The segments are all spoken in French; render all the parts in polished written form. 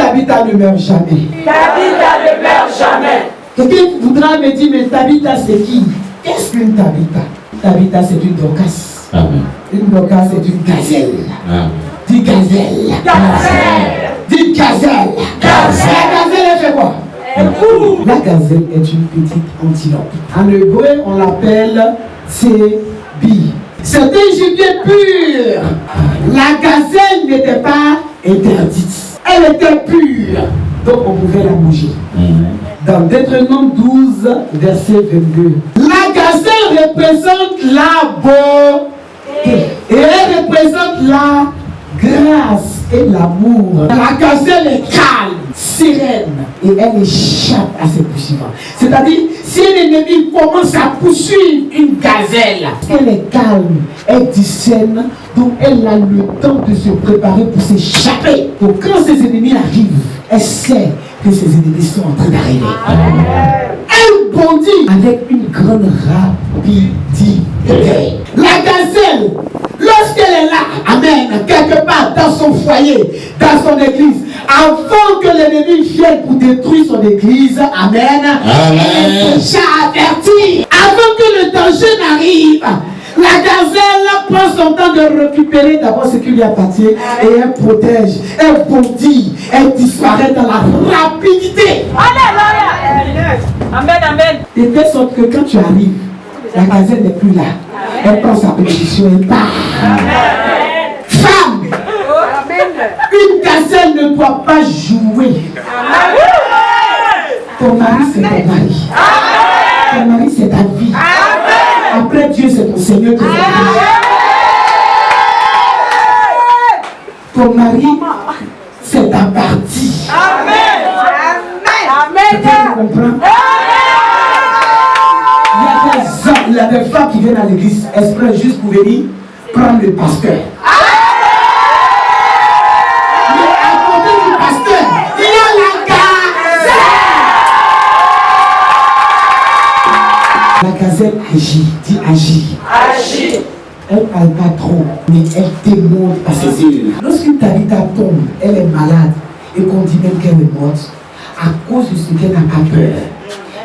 Tabitha ne meurt jamais. Tabitha ne meurt jamais. Quelqu'un voudra me dire, mais Tabitha c'est qui? Qu'est-ce qu'une Tabitha? Tabitha c'est une Dorcas. Amen. Une Dorcas c'est une gazelle. Amen. Dis gazelle. Gazelle. Dis gazelle. Gazelle. La gazelle elle fait quoi? La gazelle est une petite antilope. En hébreu on l'appelle Tsebi. C'était un gibier pur. La gazelle n'était pas interdite. Elle était pure. Donc on pouvait la manger. Dans Deutéronome 12, verset 22. La gazelle représente la beauté. Et elle représente la grâce et l'amour. La gazelle est calme, sereine. Et elle échappe à ses poursuivants. C'est-à-dire, si un ennemi commence à poursuivre une gazelle, elle est calme, elle discerne, donc elle a le temps de se préparer pour s'échapper. Donc quand ses ennemis arrivent, elle sait que ses ennemis sont en train d'arriver. Elle bondit avec une grande rapidité. La gazelle, lorsqu'elle est là, amen, quelque part dans son foyer, dans son église, avant que l'ennemi vienne pour détruire son église, amen, elle est déjà avertie. Avant que le danger n'arrive, la gazelle prend son temps de récupérer d'abord ce qui lui appartient et elle protège, elle bondit, elle disparaît dans la rapidité. Alléluia. Amen, amen. De telle sorte que quand tu arrives, la gazelle n'est plus là. Elle prend sa position et part. Amen. Femme, une gazelle ne doit pas jouer. Ton mari, c'est ton mari. Ton mari, c'est ta vie. Après Dieu, c'est ton Seigneur qui est. Ton mari, c'est ta partie. Amen. Amen. Tu comprends? Il y a des femmes qui viennent à l'église exprès juste pour venir prendre le pasteur. Mais à côté du pasteur, il y a la gazelle. La gazelle agit, dit agit. Agis. Elle parle pas trop, mais elle démontre à ses yeux. Lorsqu'une Tabitha tombe, elle est malade et qu'on dit même qu'elle est morte, à cause de ce qu'elle n'a pas peur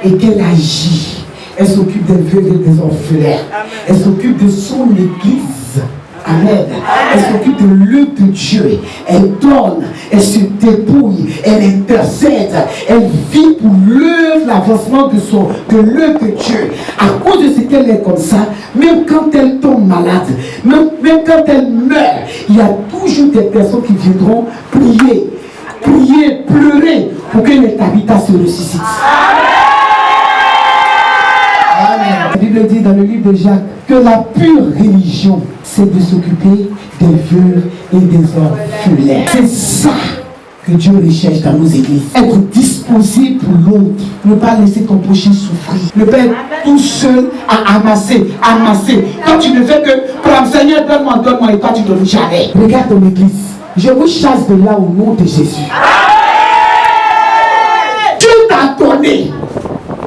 et qu'elle agit. Elle s'occupe des veuves et des orphelins. Elle s'occupe de son église. Amen. Elle s'occupe de l'œuvre de Dieu. Elle donne, elle se dépouille, elle intercède. Elle vit pour l'œuvre, l'avancement de l'œuvre de Dieu. À cause de ce qu'elle est comme ça, même quand elle tombe malade, même quand elle meurt, il y a toujours des personnes qui viendront prier, pleurer pour que les Tabitha se ressuscitent. La Bible dit dans le livre de Jacques que la pure religion, c'est de s'occuper des veuves et des orphelins. C'est ça que Dieu recherche dans nos églises. Être disposé pour l'autre. Ne pas laisser ton prochain souffrir. Ne pas être tout seul à amasser. Quand tu ne fais que prendre Seigneur, donne-moi, et toi tu ne donnes jamais. Regarde ton église. Je vous chasse de là au nom de Jésus. Dieu t'a donné.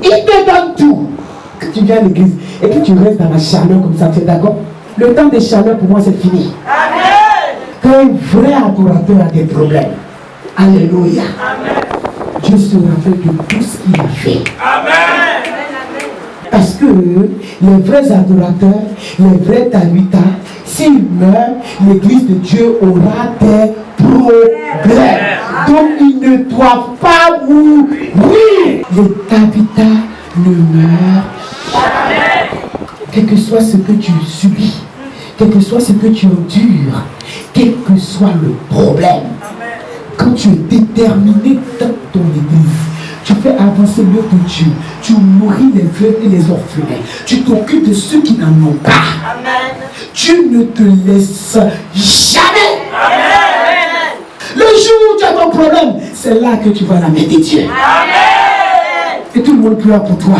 Il te donne tout. Que tu viens à l'église et que tu restes dans la chaleur comme ça, tu es d'accord? Le temps des chaleurs pour moi c'est fini. Amen. Quand un vrai adorateur a des problèmes, alléluia, Dieu se rappelle de tout ce qu'il a fait. Amen. Parce que les vrais adorateurs, les vrais Tabitha, s'ils meurent, l'église de Dieu aura des problèmes. Donc ils ne doivent pas mourir. Les Tabitha ne meurent jamais. Quel que soit ce que tu subis, quel que soit ce que tu endures, quel que soit le problème, quand tu es déterminé dans ton église, tu fais avancer l'œuvre de Dieu, tu nourris les veuves et les orphelins, tu t'occupes de ceux qui n'en ont pas. Amen. Dieu ne te laisse jamais. Amen. Le jour où tu as ton problème, c'est là que tu vas la mettre Dieu. Amen. Et tout le monde pleure pour toi.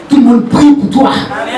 Tout le monde prie pour toi. Amen.